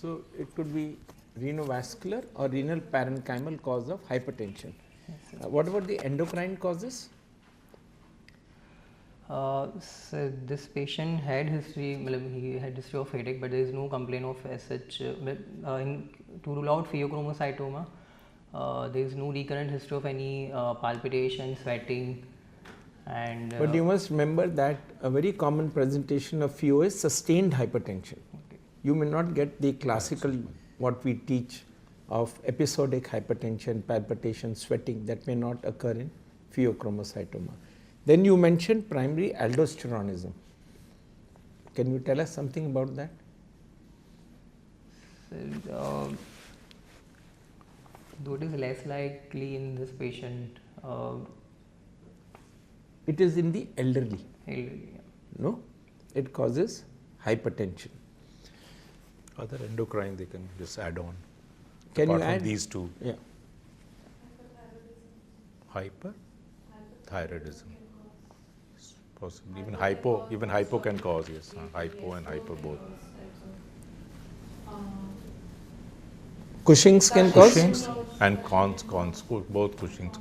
So, it could be renovascular or renal parenchymal cause of hypertension. What about the endocrine causes? So this patient had history, he had history of headache, but there is no complaint of as such. To rule out pheochromocytoma, there is no recurrent history of any palpitation, sweating, and. But you must remember that a very common presentation of pheo is sustained hypertension. Okay. You may not get the classical what we teach of episodic hypertension, palpitation, sweating, that may not occur in pheochromocytoma. Then you mentioned primary aldosteronism. Can you tell us something about that? So, though it is less likely in this patient. It is in the elderly. Elderly, yeah. No, it causes hypertension. Other endocrine they can just add on. Can Apart you from add? these two? Yeah. Hyperthyroidism. Possibly even hypo can cause, yes. Hypo and hyper both. Cushing's can cause? Cushing's and cons, both Cushing's.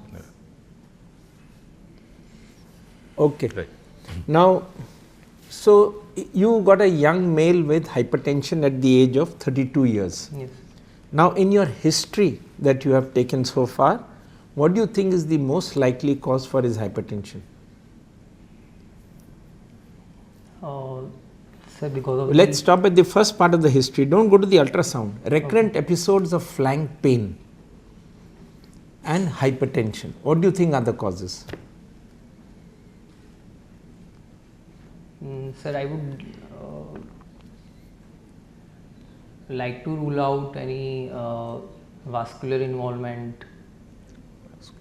Okay. Right. Now, so you got a young male with hypertension at the age of 32 years. Yes. Now, in your history that you have taken so far, what do you think is the most likely cause for his hypertension? So because of Let's stop at the first part of the history. Don't go to the ultrasound. Recurrent episodes of flank pain and hypertension. What do you think are the causes? Sir, I would like to rule out any vascular involvement.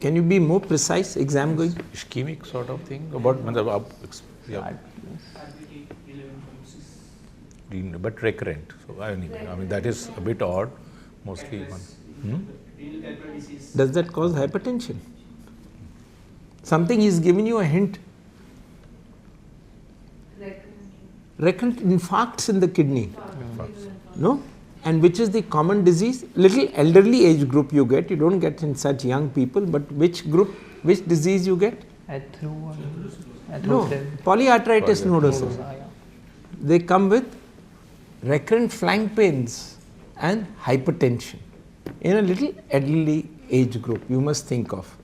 Can you be more precise? Exam going? Ischemic sort of thing about yeah, but recurrent. So I mean that is a bit odd. Mostly one. Does that cause hypertension? Something he's given you a hint. Recurrent infarcts in the kidney. No? And which is the common disease? Little elderly age group you get. You don't get in such young people, but which group, which disease you get? No, polyarteritis nodosa. Yeah. They come with recurrent flank pains and hypertension in a little elderly age group you must think of.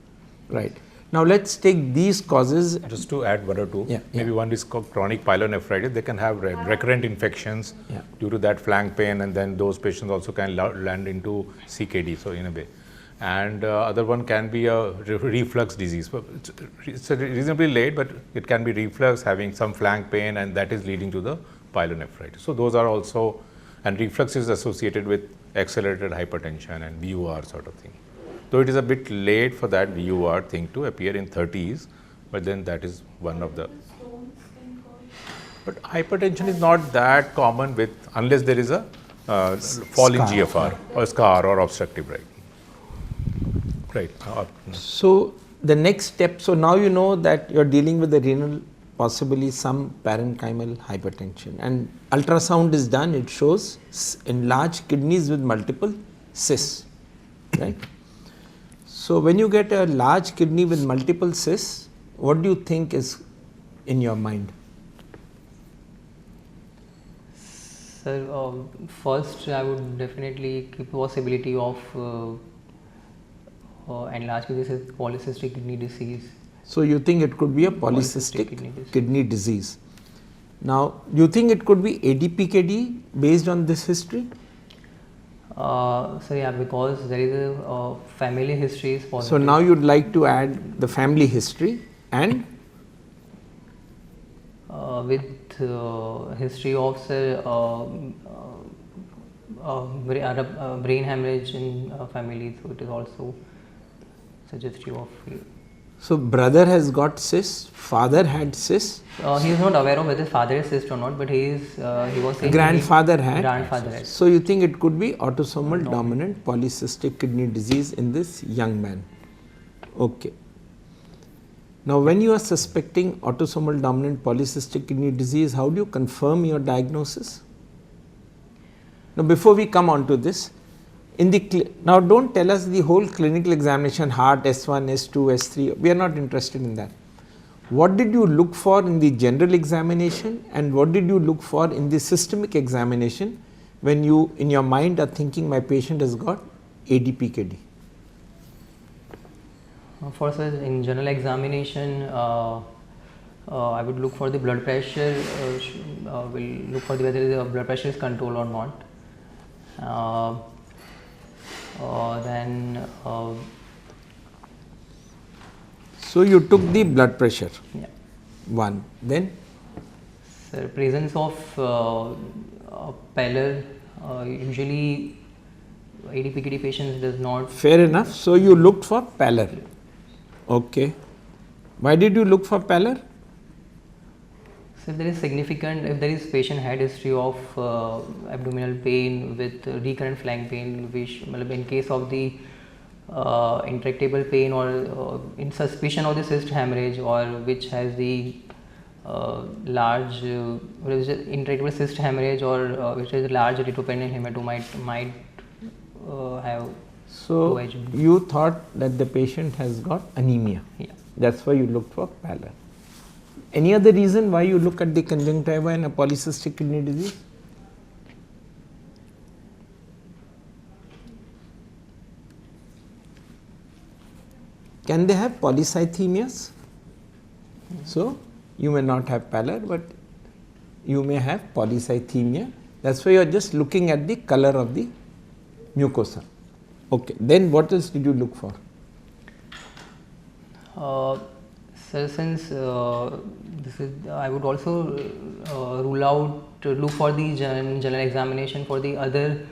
Right. Now let's take these causes. Just to add one or two, Yeah, maybe one is called chronic pyelonephritis. They can have recurrent infections due to that flank pain, and then those patients also can land into CKD, so in a way. And other one can be a reflux disease. It's reasonably late, but it can be reflux, having some flank pain, and that is leading to the pyelonephritis. So those are also, and reflux is associated with accelerated hypertension and VUR sort of thing. So it is a bit late for that VUR thing to appear in 30s, but then that is one of the. But hypertension is not that common with, unless there is a fall in GFR or scar or obstructive, right? Right. So the next step, so now you know that you're dealing with the renal, possibly some parenchymal hypertension, and ultrasound is done, it shows enlarged kidneys with multiple cysts, right? So when you get a large kidney with multiple cysts, what do you think is in your mind? Sir, first I would definitely keep possibility of enlarged polycystic kidney disease. So you think it could be a polycystic kidney disease. Now, do you think it could be ADPKD based on this history? So yeah, because there is a family history is positive. So now you'd like to add the family history and with history of brain hemorrhage in family, so it is also suggestive of. So brother has got cysts, father had cysts. He is not aware of whether father is cyst or not, but he was saying grandfather had. Grandfather had. So you think it could be autosomal dominant polycystic kidney disease in this young man. Okay. Now when you are suspecting autosomal dominant polycystic kidney disease, how do you confirm your diagnosis? Now before we come on to this, in the now don't tell us the whole clinical examination, heart, S1, S2, S3, we are not interested in that. What did you look for in the general examination and what did you look for in the systemic examination when you in your mind are thinking my patient has got ADPKD? For such in general examination, I would look for the blood pressure. Will look for whether the blood pressure is controlled or not. Then. So you took the blood pressure. Yeah. One. Then. Sir, presence of pallor. Usually, ADPKD patients does not. Fair enough. So you looked for pallor. Okay. Why did you look for pallor? So if there is significant, if there is patient had history of abdominal pain with recurrent flank pain, which in case of the intractable pain or in suspicion of the cyst hemorrhage, or which has the large intractable cyst hemorrhage, or which is large retroperitoneal hematoma, might have. So you thought that the patient has got anemia. Yeah. That's why you looked for pallor. Any other reason why you look at the conjunctiva in a polycystic kidney disease? Can they have polycythemias? So you may not have pallor, but you may have polycythemia. That's why you are just looking at the color of the mucosa. Okay. Then what else did you look for? So since this is, I would also rule out look for the general examination for the other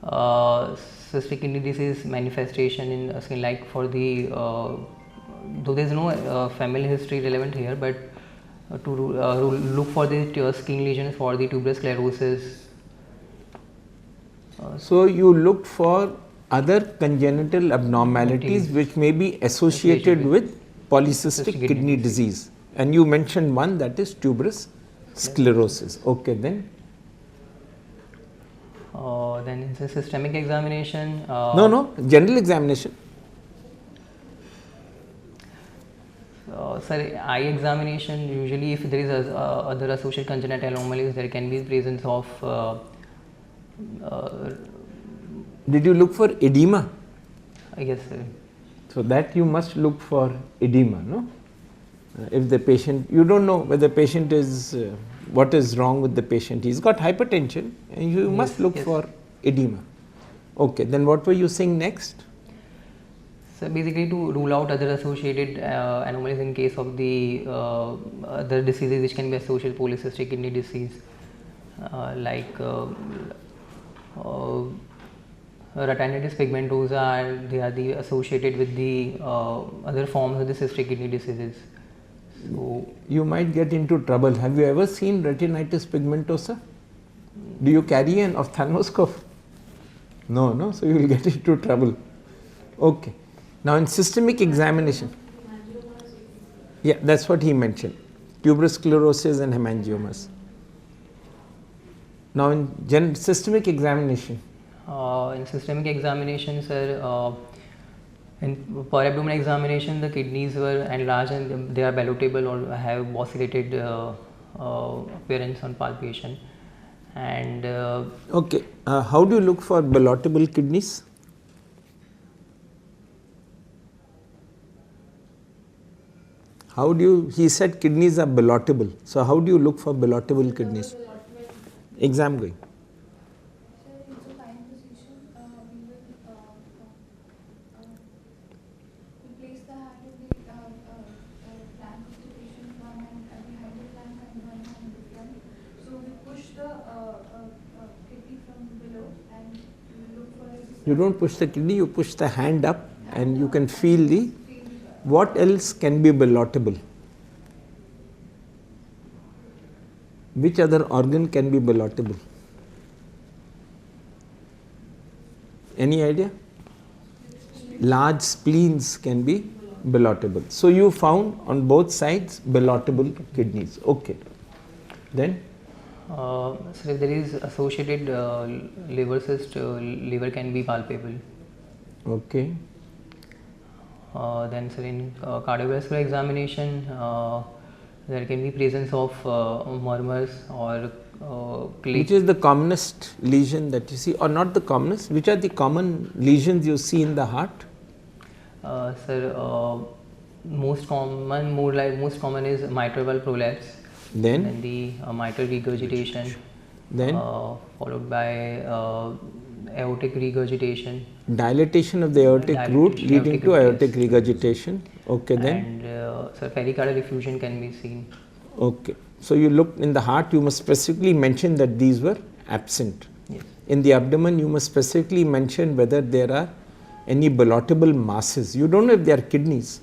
cystic kidney disease manifestation in skin, like for the though there is no family history relevant here, but to look for the skin lesions for the tuberous sclerosis. So you looked for other congenital abnormalities which may be associated with polycystic kidney disease, and you mentioned one, that is tuberous sclerosis. Okay, then. Then in the systemic examination. No, general examination. Sir, eye examination, usually if there is other associated congenital anomalies, there can be presence of. Did you look for edema? Yes, sir. So that you must look for edema, no? If the patient, you don't know whether the patient is, what is wrong with the patient. He's got hypertension and you must look for edema. Okay, then what were you saying next? So basically to rule out other associated anomalies in case of the other diseases which can be associated with polycystic kidney disease, like retinitis pigmentosa, they are the associated with the other forms of the cystic kidney diseases. So you might get into trouble. Have you ever seen retinitis pigmentosa? Do you carry an ophthalmoscope? No, so you will get into trouble. Okay. Now in systemic examination, yeah, that's what he mentioned, tuberous sclerosis and hemangiomas. Now in systemic examination. In systemic examination, sir, in per abdomen examination, the kidneys were enlarged and they are ballotable or have ossilated appearance on palpation. And okay, how do you look for ballotable kidneys? How do you, he said kidneys are ballotable. So how do you look for ballotable kidneys? Exam going. You don't push the kidney, you push the hand up and you can feel the, what else can be ballotable? Which other organ can be ballotable? Any idea? Large spleens can be ballotable. So you found on both sides ballotable kidneys. Okay. Then? So if there is associated liver cyst, liver can be palpable. Okay. Then sir, in cardiovascular examination, there can be presence of murmurs or clay. Which is the commonest lesion that you see, or not the commonest? Which are the common lesions you see in the heart? Sir, most common is mitral valve prolapse. Then The mitral regurgitation. Then? Followed by aortic regurgitation. Dilatation of the aortic root Dilatation, leading to yes. aortic regurgitation. Okay, then? And sir, pericardial effusion can be seen. Okay. So you look in the heart, you must specifically mention that these were absent. Yes. In the abdomen, you must specifically mention whether there are any ballotable masses. You don't know if they are kidneys,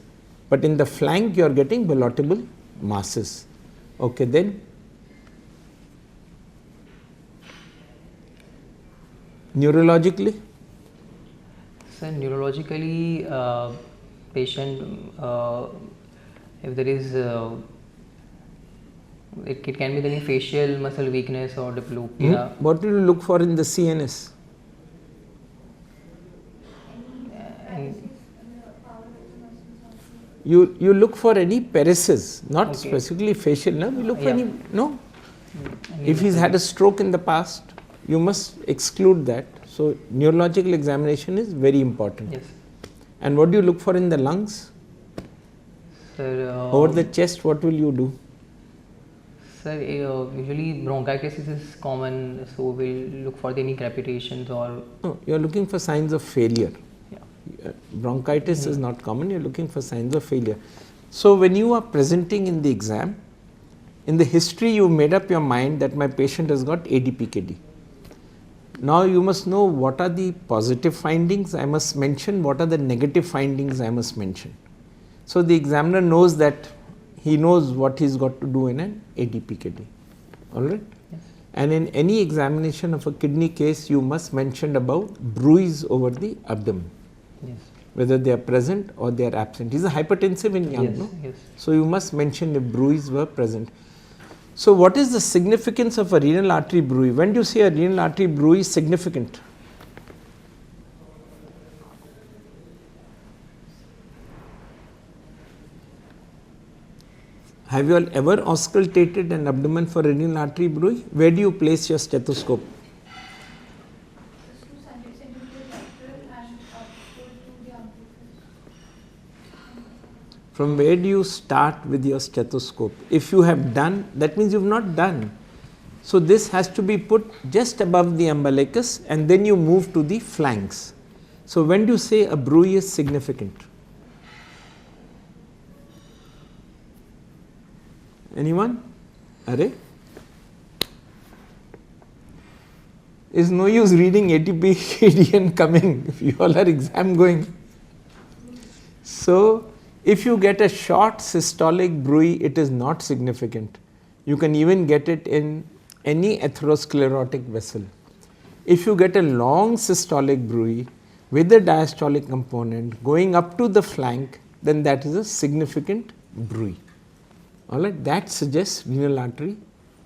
but in the flank you are getting ballotable masses. Okay, then? Neurologically? So neurologically, patient, if there is, it can be any facial muscle weakness or diplopia. What will you look for in the CNS? And You look for any paresis, not Okay. specifically facial. No, you look for Yeah. any. No. any If he's had a stroke in the past, you must exclude that. So neurological examination is very important. yes, And what do you look for in the lungs? sir. Over the chest, what will you do? Sir, usually bronchitis is common, so we'll look for any crepitations or No, you are looking for signs of failure. yeah. Bronchitis is not common, you are looking for signs of failure. So when you are presenting in the exam, in the history you made up your mind that my patient has got ADPKD. Now you must know what are the positive findings I must mention, what are the negative findings I must mention. So the examiner knows that he knows what he's got to do in an ADPKD. Alright? Yes. And in any examination of a kidney case, you must mention about bruise over the abdomen, Yes. whether they are present or they are absent. Is a hypertensive in young, Yes. no? Yes. So you must mention if bruise were present. So what is the significance of a renal artery bruise? When do you say a renal artery bruise is significant? Have you all ever auscultated an abdomen for a renal artery bruise? Where do you place your stethoscope? From where do you start with your stethoscope? If you have done, that means you have not done. So this has to be put just above the umbilicus and then you move to the flanks. So when do you say a bruise is significant? Anyone? Are? Is no use reading ADPKD and coming if you all are exam going. So if you get a short systolic bruit, it is not significant. You can even get it in any atherosclerotic vessel. If you get a long systolic bruit with a diastolic component going up to the flank, then that is a significant bruit. Alright, that suggests renal artery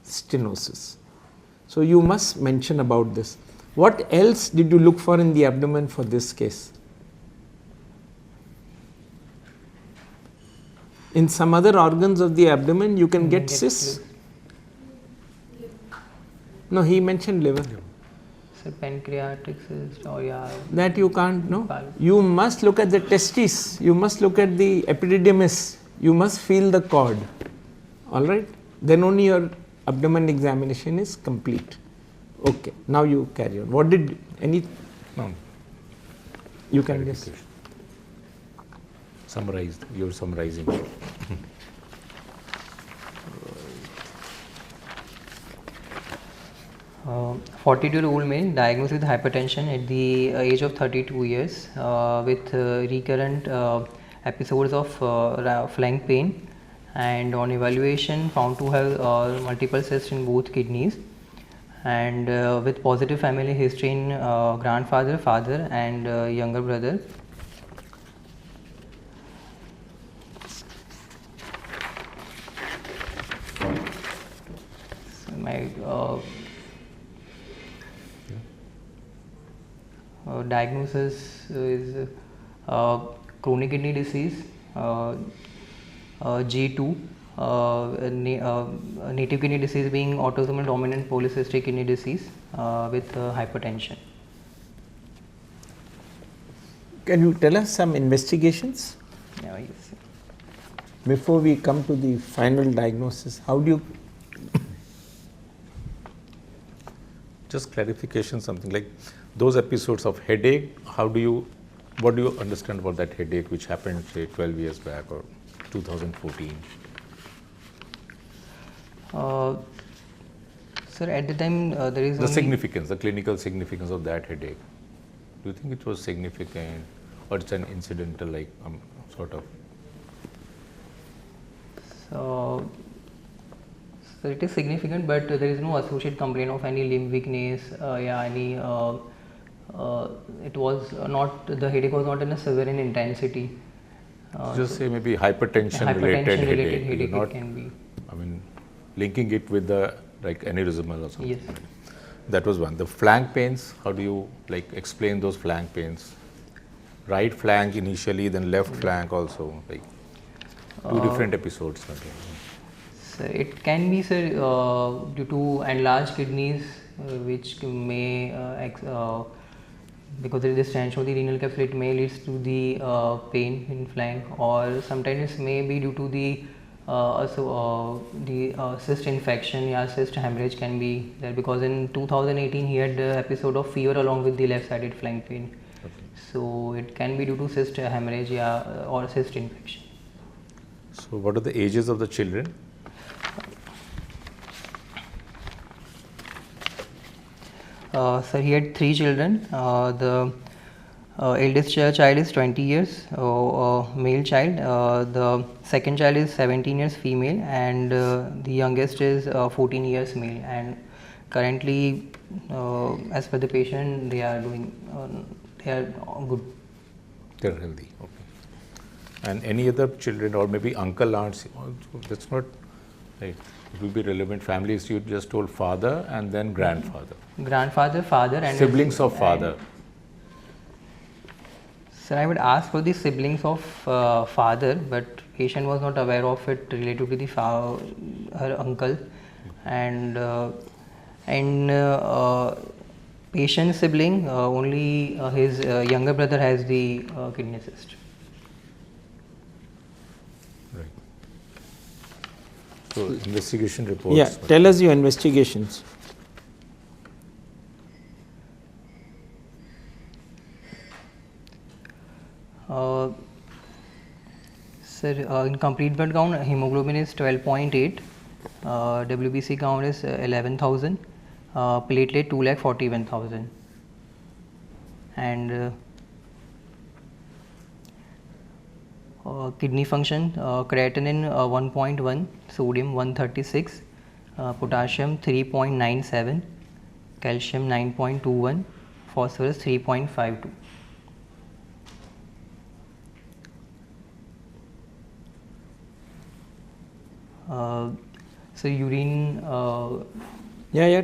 stenosis. So you must mention about this. What else did you look for in the abdomen for this case? In some other organs of the abdomen, you can get cysts. No, he mentioned liver. Sir, pancreatic cyst or yeah. That you can't know. You must look at the testes. You must look at the epididymis. You must feel the cord. All right. Then only your abdomen examination is complete. Okay. Now you carry on. What did any? No. You can just. Summarized. You're summarizing. 42-year-old male diagnosed with hypertension at the age of 32 years with recurrent episodes of flank pain, and on evaluation found to have multiple cysts in both kidneys, and with positive family history in grandfather, father and younger brother. Diagnosis is chronic kidney disease, G2, native kidney disease being autosomal dominant polycystic kidney disease with hypertension. Can you tell us some investigations? Yeah, yes. Before we come to the final diagnosis, how do you Just clarification, something like those episodes of headache, what do you understand about that headache which happened say 12 years back or 2014? Sir, at the time there is The only significance, the clinical significance of that headache. Do you think it was significant or it's an incidental like sort of? So it is significant, but there is no associated complaint of any limb weakness. It was not, the headache was not in a severe in intensity. Just say maybe hypertension related headache. Headache Not, it can be. I mean, linking it with the like aneurysmal or something. Yes. That was one. The flank pains, how do you like explain those flank pains? Right flank initially, then left flank also, like two different episodes. Okay. So it can be, sir, due to enlarged kidneys, which may because there is distension of the renal capsule, it may leads to the pain in flank, or sometimes it may be due to the cyst infection, cyst hemorrhage can be there, because in 2018 he had the episode of fever along with the left sided flank pain. Okay. So it can be due to cyst hemorrhage or cyst infection. So what are the ages of the children? So he had 3 children. The eldest child is 20 years, male child. The second child is 17 years, female, and the youngest is 14 years, male. And currently, as per the patient, they are doing, they are good. They are healthy. Okay. And any other children or maybe uncle, aunts? That's not right. It will be relevant. Families, you just told father and then grandfather. Grandfather, father, and Siblings of father. Sir, I would ask for the siblings of father, but patient was not aware of it related to the her uncle, and patient sibling only his younger brother has the kidney cyst. Right. So investigation reports. Yeah, tell us your investigations. Sir, in complete blood count, hemoglobin is 12.8, WBC count is 11,000, platelet 2,41,000, and kidney function, creatinine 1.1, sodium 136, potassium 3.97, calcium 9.21, phosphorus 3.52. So urine.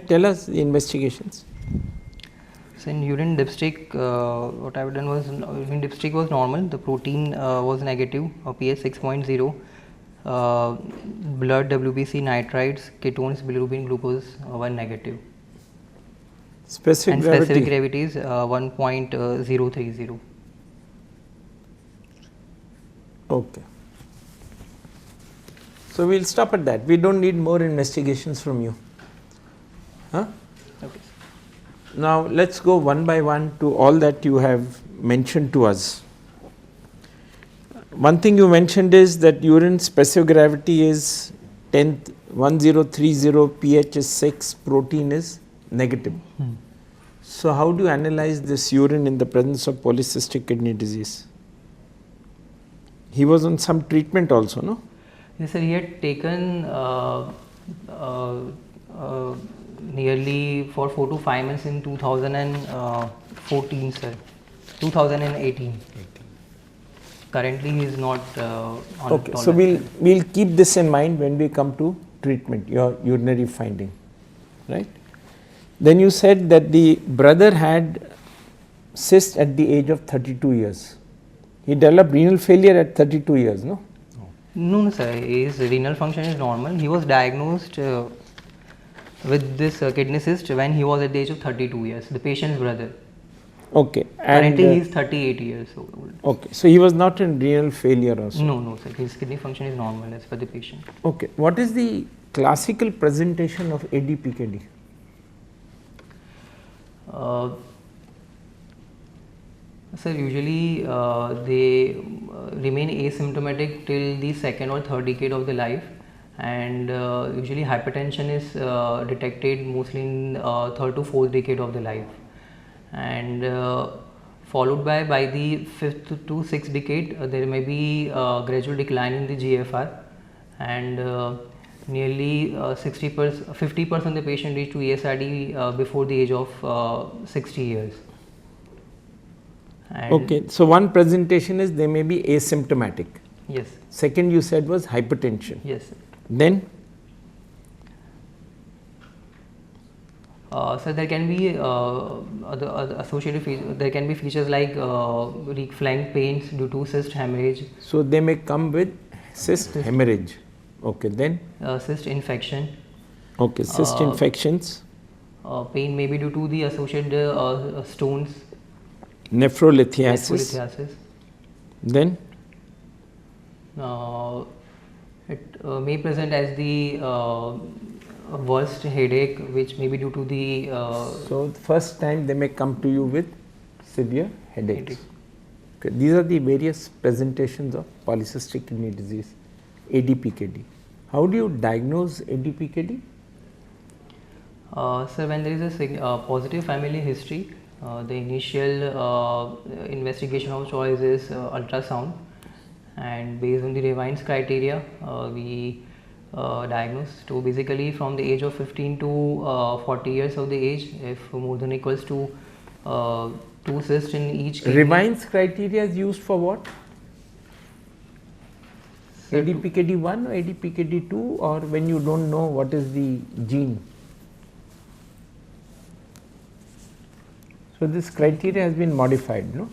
Tell us the investigations. So in urine dipstick, what I have done was, urine dipstick was normal. The protein was negative, pH 6.0. Blood WBC nitrites, ketones, bilirubin, glucose were negative. Specific gravity is 1.030. Okay. So we'll stop at that. We don't need more investigations from you. Huh? Okay. Now let's go one by one to all that you have mentioned to us. One thing you mentioned is that urine specific gravity is 1030, pH is 6, protein is negative. So how do you analyze this urine in the presence of polycystic kidney disease? He was on some treatment also, no? Yes, sir. He had taken nearly for 4 to 5 months in 2014, sir. 2018. Currently, he is not on. Okay, so we'll keep this in mind when we come to treatment, your urinary finding. right? Then you said that the brother had cyst at the age of 32 years. He developed renal failure at 32 years, no? No, sir. His renal function is normal. He was diagnosed with this kidney cyst when he was at the age of 32 years. The patient's brother. Okay. Currently, he is 38 years old. Okay. So he was not in renal failure also? No, sir. His kidney function is normal as per the patient. Okay. What is the classical presentation of ADPKD? Sir, usually they remain asymptomatic till the second or third decade of the life, and usually hypertension is detected mostly in third to fourth decade of the life, and followed by the fifth to sixth decade there may be gradual decline in the GFR, and nearly 50% of the patient reach to ESRD before the age of 60 years. And okay, so one presentation is they may be asymptomatic. Yes. Second you said was hypertension. Yes, sir. Then? So there can be other associated features. There can be features like flank pains due to cyst hemorrhage. So they may come with cyst hemorrhage. Okay, then? Cyst infection. Okay, cyst infections. Pain may be due to the associated stones. Nephrolithiasis. Then? It may present as the worst headache, which may be due to the. So the first time they may come to you with severe headaches. Okay. These are the various presentations of polycystic kidney disease, ADPKD. How do you diagnose ADPKD? Sir, when there is a positive family history, the initial investigation of choice is ultrasound, and based on the Revine's criteria, we diagnose. So basically, from the age of 15 to 40 years of the age, if more than equals to 2 cysts in each kidney. Revine's criteria is used for what? ADPKD 1 or ADPKD 2, or when you don't know what is the gene? So this criteria has been modified, no?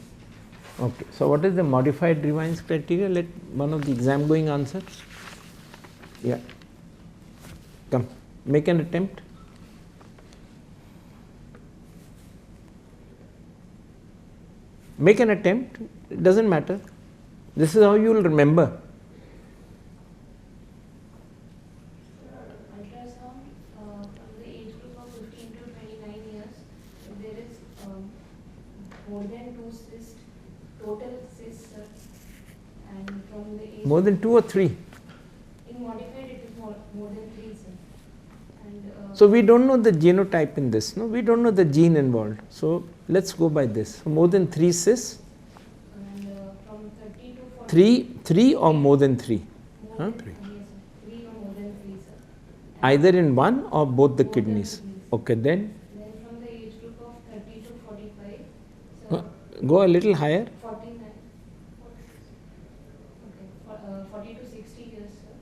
Okay. So what is the modified Revine's criteria? Let one of the exam going answer. Yeah. Come, make an attempt. Make an attempt. It doesn't matter. This is how you will remember. More than 2 or 3? In modified it is more than 3, sir. And, so we don't know the genotype in this, no? We don't know the gene involved. So let's go by this. So more than 3 cysts? And from 30 to 40. 3 or more than 3? More than 3, yes, sir. 3 or more than 3, sir. Either in one or both the Both kidneys. the kidneys. Okay, then? Then from the age group of 30 to 45, sir, Go a little higher. 49. Okay, 40 to 60 years, sir.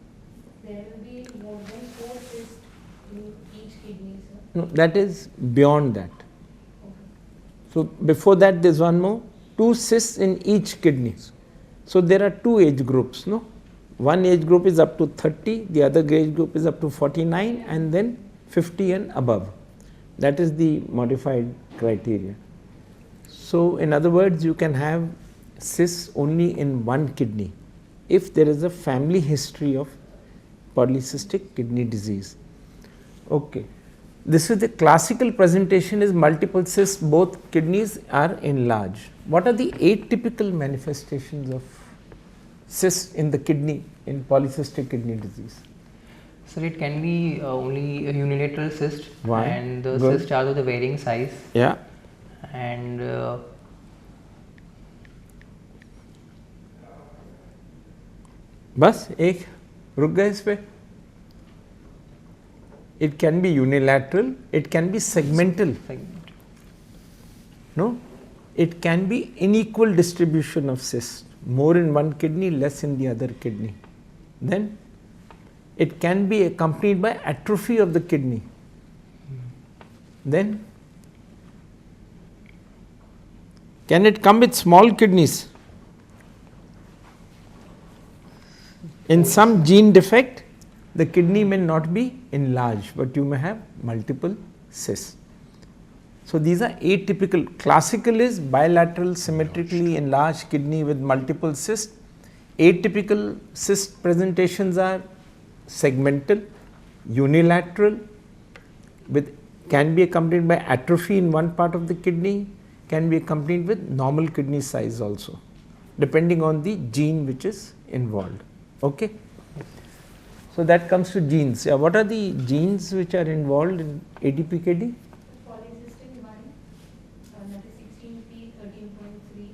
There will be more than 4 cysts in each kidney, sir. No, that is beyond that. Okay. So before that there's one more. 2 cysts in each kidney. So there are 2 age groups, no? One age group is up to 30, the other age group is up to 49, and then 50 and above. That is the modified criteria. So in other words, you can have cysts only in one kidney if there is a family history of polycystic kidney disease. Okay. This is the classical presentation is multiple cysts, both kidneys are enlarged. What are the atypical manifestations of cysts in the kidney in polycystic kidney disease? So it can be only a unilateral cyst. One. And the Good. cysts are of the varying size. Yeah. And बस एक रुक गए इस पे. It can be unilateral, it can be segmental. No, it can be unequal distribution of cysts, more in one kidney, less in the other kidney. Then it can be accompanied by atrophy of the kidney. Then can it come with small kidneys? In some gene defect, the kidney may not be enlarged, but you may have multiple cysts. So these are atypical. Classical is bilateral symmetrically enlarged kidney with multiple cysts. Atypical cyst presentations are segmental, unilateral, can be accompanied by atrophy in one part of the kidney, can be accompanied with normal kidney size also, depending on the gene which is involved. Okay. So that comes to genes. Yeah, what are the genes which are involved in ADPKD? Polycystin 1, that is 16p 13.3,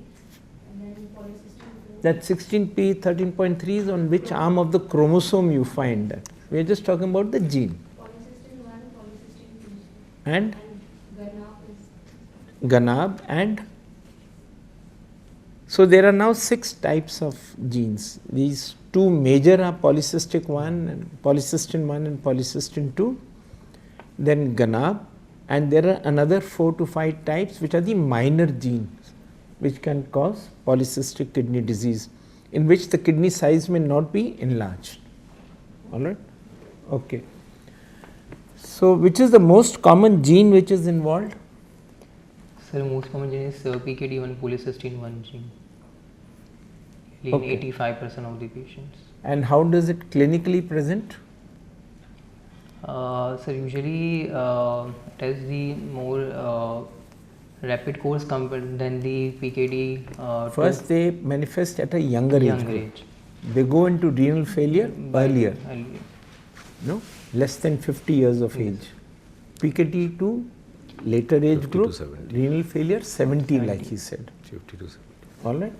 and then polycystin 2. That 16p 13.3 is on which arm of the chromosome you find that? We are just talking about the gene. Polycystin 1, polycystin 2. And Ganab is Ganab and so there are now 6 types of genes. These 2 major are polycystic 1 and polycystin 2, then Ganab, and there are another 4 to 5 types which are the minor genes which can cause polycystic kidney disease, in which the kidney size may not be enlarged. All right? Okay. So which is the most common gene which is involved? So the most common gene is PKD1 polycystin 1 gene in Okay. 85% of the patients. And how does it clinically present? So usually it has the more rapid course compared than the PKD. First they manifest at a younger age group. age. They go into renal failure earlier, Earlier. no, less than 50 years of age. PKD to later age 50 to group, 70. renal failure 70 like he said. 50 to 70. All right.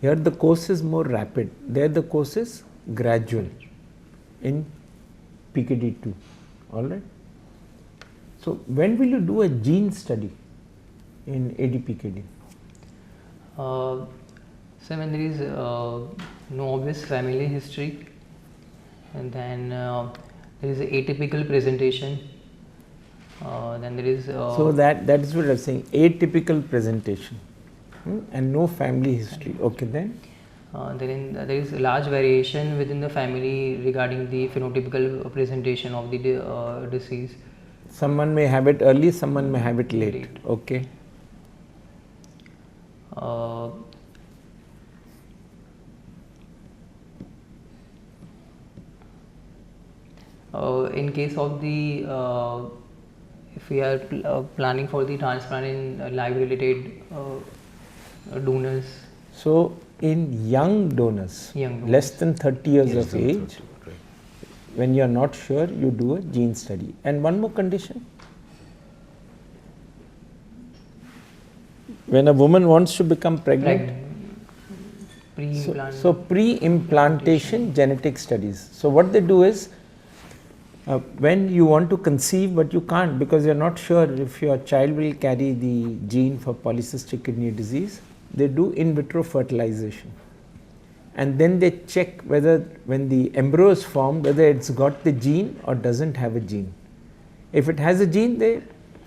Here the course is more rapid. There the course is gradual in PKD2. All right. So when will you do a gene study in ADPKD? So when there is no obvious family history, and then there is a atypical presentation, then there is So that is what I am saying, atypical presentation and no family history. Okay, then there is a large variation within the family regarding the phenotypical presentation of the disease. someone may have it early, someone may have it late. Okay. In case of the if we are planning for the transplant in live related donors. So in young donors, Young less than 30 years Yes, of that's age, right. when you are not sure, you do a gene study. And one more condition. When a woman wants to become pregnant, Pre-implant. so pre-implantation genetic studies. So what they do is, when you want to conceive but you can't because you are not sure if your child will carry the gene for polycystic kidney disease, they do in vitro fertilization. And then they check whether when the embryo is formed, whether it's got the gene or doesn't have a gene. If it has a gene, they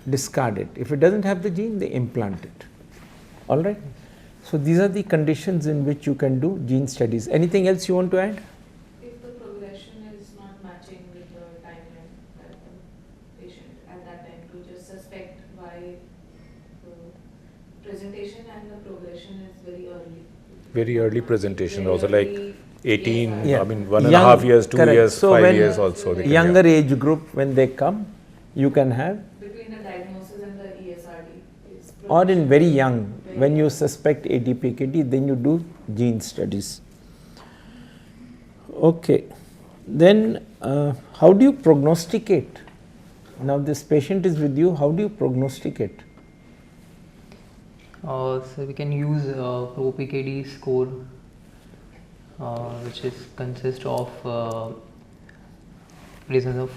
discard it. If it doesn't have the gene, they implant it. All right. So these are the conditions in which you can do gene studies. Anything else you want to add? if the progression is not matching with the timeline that the patient at that time to just suspect why the presentation and the progression is very early. Very early presentation, Very also like early, 18, Yeah. I mean 1.5 years, 2 correct. years, So 5 when years also. They can Younger have. age group, when they come, you can have, between the diagnosis and the ESRD is or in progression. very young, when you suspect ADPKD, then you do gene studies. Okay. Then how do you prognosticate? Now this patient is with you, how do you prognosticate? So we can use ProPKD score, which is consists of reasons of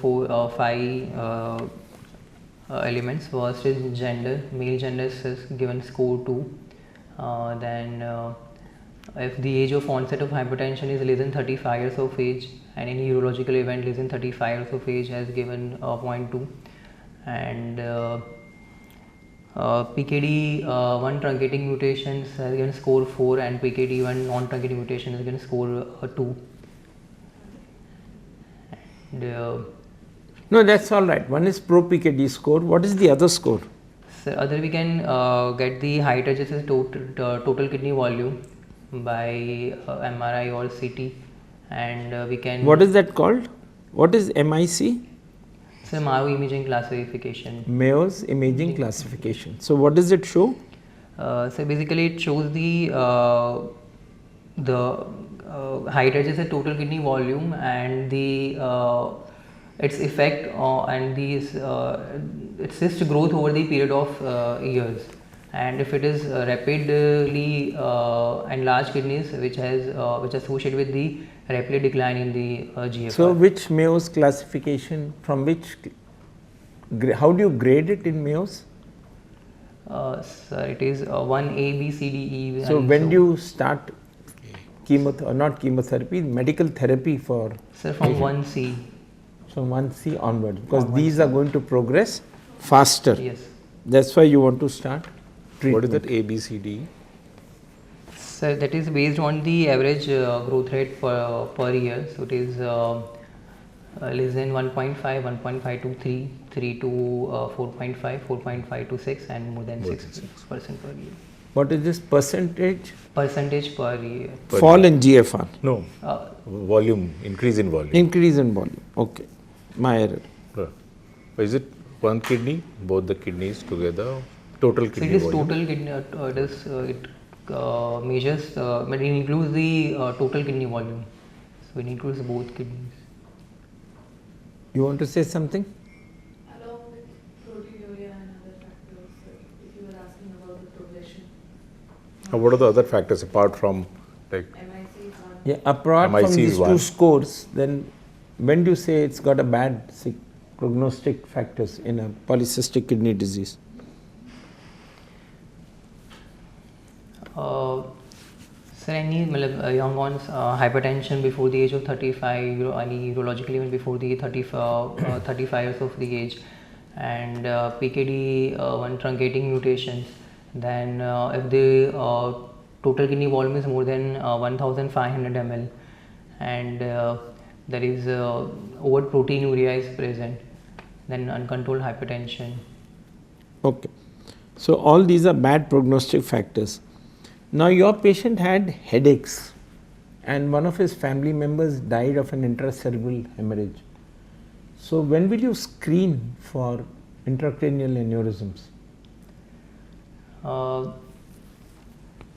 5 elements. First is gender. Male gender is given score 2. Then if the age of onset of hypertension is less than 35 years of age and any neurological event less than 35 years of age has given 0.2. and PKD 1 truncating mutations is given score 4 and PKD 1 non-truncating mutation is given score 2. And No, that's all right. One is pro-PKD score. What is the other score? so other we can get the height adjusted total kidney volume by MRI or CT, and we can. What is that called? What is MIC? So Mayo imaging classification. Mayo's imaging classification. So what does it show? So basically it shows the height adjusted total kidney volume and the its effect and these its cyst growth over the period of years, and if it is rapidly enlarged kidneys which associated with the rapid decline in the GFR. So which Mayo's classification, from which, how do you grade it in Mayo's? Sir, it is 1A, B, C, D, E. So when do you start chemotherapy, medical therapy for? Sir, from 1C. From 1C onward, because these are going to progress faster. Yes. That's why you want to start treatment. What is that ABCD? So that is based on the average growth rate per year. So it is less than 1.5, 1.5 to 3, 3 to 4.5, 4.5 to 6, and more than 6% per year. What is this percentage? Percentage per year. Fall in GFR. No, volume, increase in volume. Increase in volume. Okay, my error. Is it one kidney, both the kidneys together, total So kidney it is volume? total kidney. It measures, but it includes the total kidney volume. So it includes both kidneys. You want to say something? Along with proteinuria and other factors, if you were asking about the progression. What are the other factors apart from like MIC is one. Yeah, apart MIC from is these one. two scores, then when do you say it's got a bad prognostic factors in a polycystic kidney disease? Sir, any young ones, hypertension before the age of 35, any urological even before the 35 years of the age, and PKD 1 truncating mutations, then if the total kidney volume is more than 1500 ml, and there is overt proteinuria is present, then uncontrolled hypertension. Okay, so all these are bad prognostic factors. Now your patient had headaches and one of his family members died of an intracerebral hemorrhage. So when will you screen for intracranial aneurysms?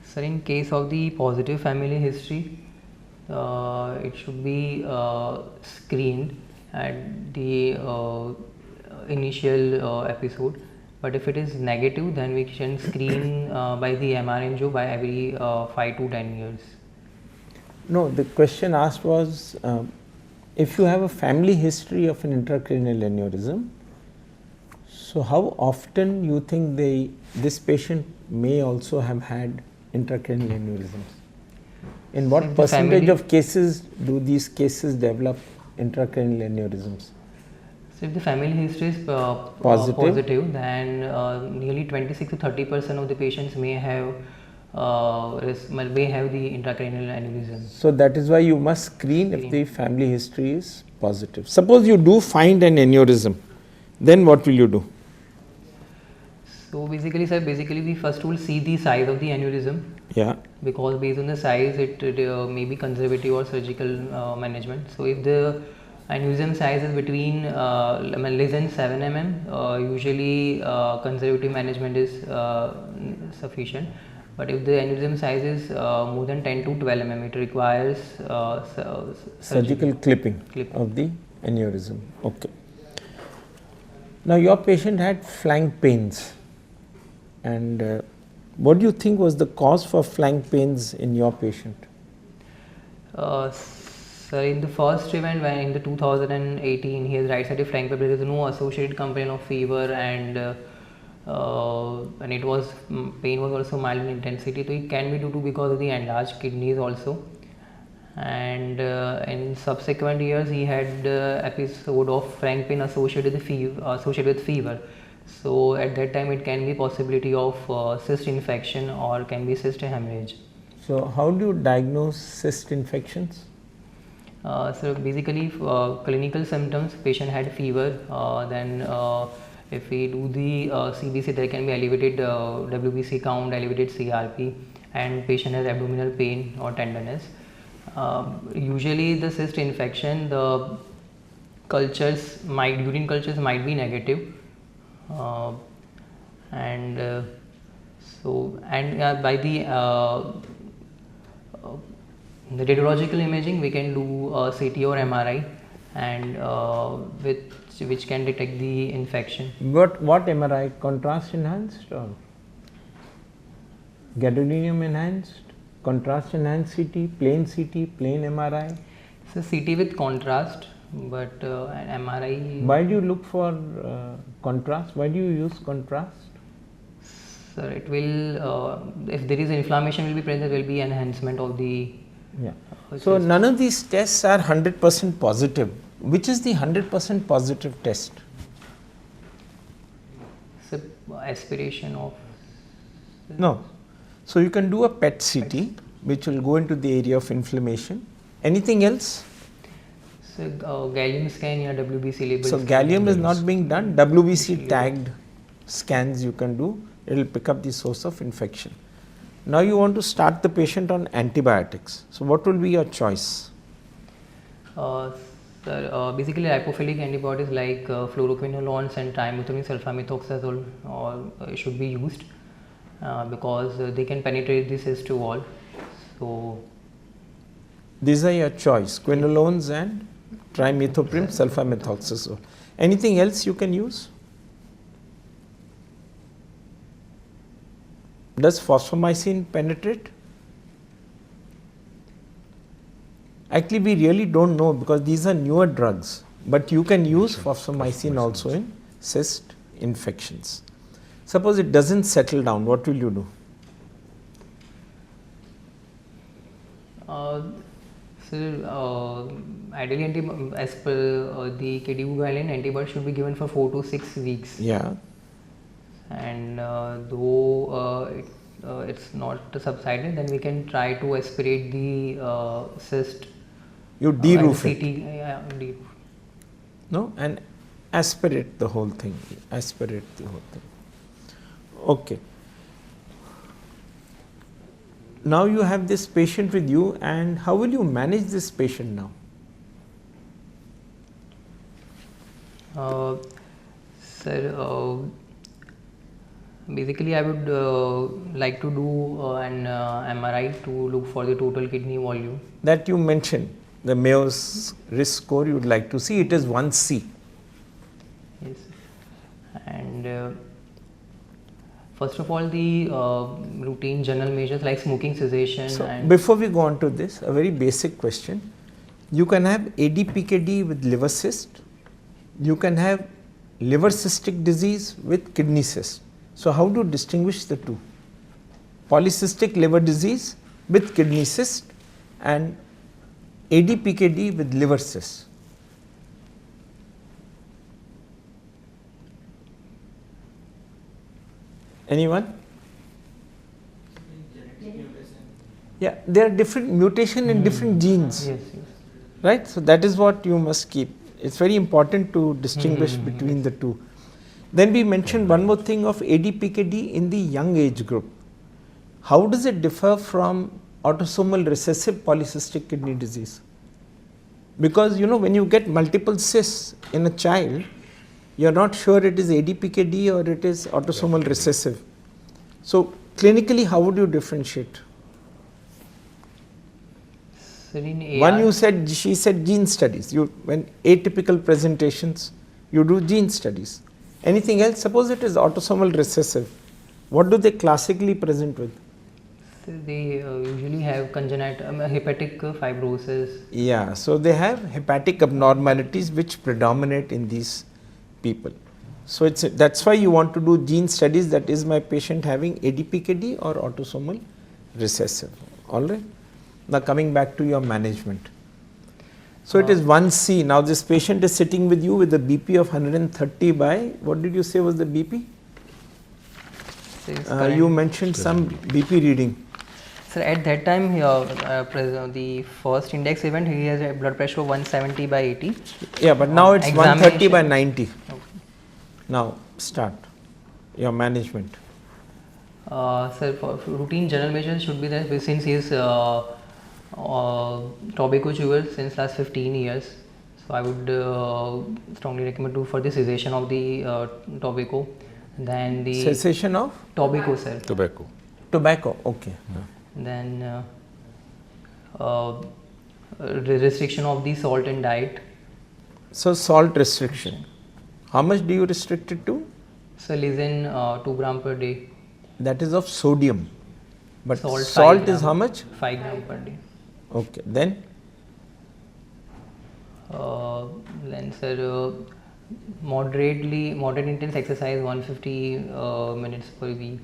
Sir, in case of the positive family history, it should be screened at the initial episode. But if it is negative, then we can screen by the MR angio by every 5 to 10 years. No, the question asked was if you have a family history of an intracranial aneurysm, so how often you think this patient may also have had intracranial aneurysms? In what percentage of cases do these cases develop intracranial aneurysms? So if the family history is positive, then nearly 26 to 30% of the patients may have the intracranial aneurysm. So that is why you must screen if the family history is positive. Suppose you do find an aneurysm, then what will you do? So basically, sir, we first will see the size of the aneurysm. Yeah. Because based on the size, it may be conservative or surgical management. So if the aneurysm size is between less than 7 mm, usually conservative management is sufficient. But if the aneurysm size is more than 10 to 12 mm, it requires surgical clipping of the aneurysm. Okay. Now your patient had flank pains, and what do you think was the cause for flank pains in your patient? So in the first event, when in the 2018, he has right-sided flank pain, there is no associated complaint of fever, and it was pain was also mild in intensity. So it can be due to because of the enlarged kidneys also, and in subsequent years he had episode of frank pain associated with fever. So at that time it can be possibility of cyst infection or can be cyst hemorrhage. So how do you diagnose cyst infections? So basically clinical symptoms, patient had fever, then if we do the CBC, there can be elevated WBC count, elevated CRP, and patient has abdominal pain or tenderness. Usually the cyst infection, the urine cultures might be negative, and by the radiological imaging we can do CT or MRI, and which can detect the infection. What MRI? Contrast enhanced or gadolinium enhanced? Contrast enhanced CT, plain MRI? So CT with contrast, but an MRI. Why do you look for contrast? Why do you use contrast? Sir, it will if there is inflammation will be present, there will be enhancement of the. Yeah. So none of these tests are 100% positive. Which is the 100% positive test? So aspiration of. No. So you can do a PET CT, which will go into the area of inflammation. Anything else? So gallium scan or WBC label. So gallium is not being done. WBC tagged scans you can do. It will pick up the source of infection. Now you want to start the patient on antibiotics. So what will be your choice? Basically lipophilic antibiotics like fluoroquinolones and trimethoprim sulfamethoxazole should be used because they can penetrate the cyst wall. So these are your choice: quinolones and trimethoprim sulfamethoxazole. Anything else you can use? Does fosfomycin penetrate? Actually, we really don't know because these are newer drugs, but you can use fosfomycin also in cyst infections. Suppose it doesn't settle down, what will you do? Ideally, as per the KDU guideline, antibiotics should be given for 4 to 6 weeks. Yeah. And though it's not subsided, then we can try to aspirate the cyst. You de-roof it. De-roof. No, and aspirate the whole thing. Okay. Now you have this patient with you, and how will you manage this patient now? Sir, basically I would like to do an MRI to look for the total kidney volume. That you mentioned, the Mayo's risk score you would like to see, it is 1C. Yes. And first of all, the routine general measures like smoking cessation. So and before we go on to this, a very basic question. You can have ADPKD with liver cyst. You can have liver cystic disease with kidney cyst. So how do you distinguish the two? Polycystic liver disease with kidney cyst and ADPKD with liver cyst. Anyone? Yeah, there are different mutation in different genes. yes. Right? So that is what you must keep. It's very important to distinguish between the two. Then we mentioned one more thing of ADPKD in the young age group. How does it differ from autosomal recessive polycystic kidney disease? Because when you get multiple cysts in a child, you are not sure it is ADPKD or it is autosomal recessive. So clinically, how would you differentiate? One she said gene studies. When atypical presentations, you do gene studies. Anything else? Suppose it is autosomal recessive. What do they classically present with? So they usually have congenital hepatic fibrosis. Yeah, so they have hepatic abnormalities which predominate in these people. So that's why you want to do gene studies. That is my patient having ADPKD or autosomal recessive. All right. Now coming back to your management. So it is 1C. Now this patient is sitting with you with a BP of 130 by, what did you say was the BP? You mentioned some BP reading. So at that time, the first index event, he has a blood pressure of 170 by 80. Yeah, but now it's 130 by 90. Okay. Now start your management. Sir, for routine general measures should be that since he is tobacco chewer since last 15 years. So I would strongly recommend for the cessation of the tobacco. Then the Cessation of? Tobacco, sir. Tobacco, okay. Then restriction of the salt in diet. So salt restriction. How much do you restrict it to? So less than 2 gram per day. That is of sodium. But Salt salt is how much? 5 gram per day. Okay. Then sir, moderate intense exercise 150 minutes per week.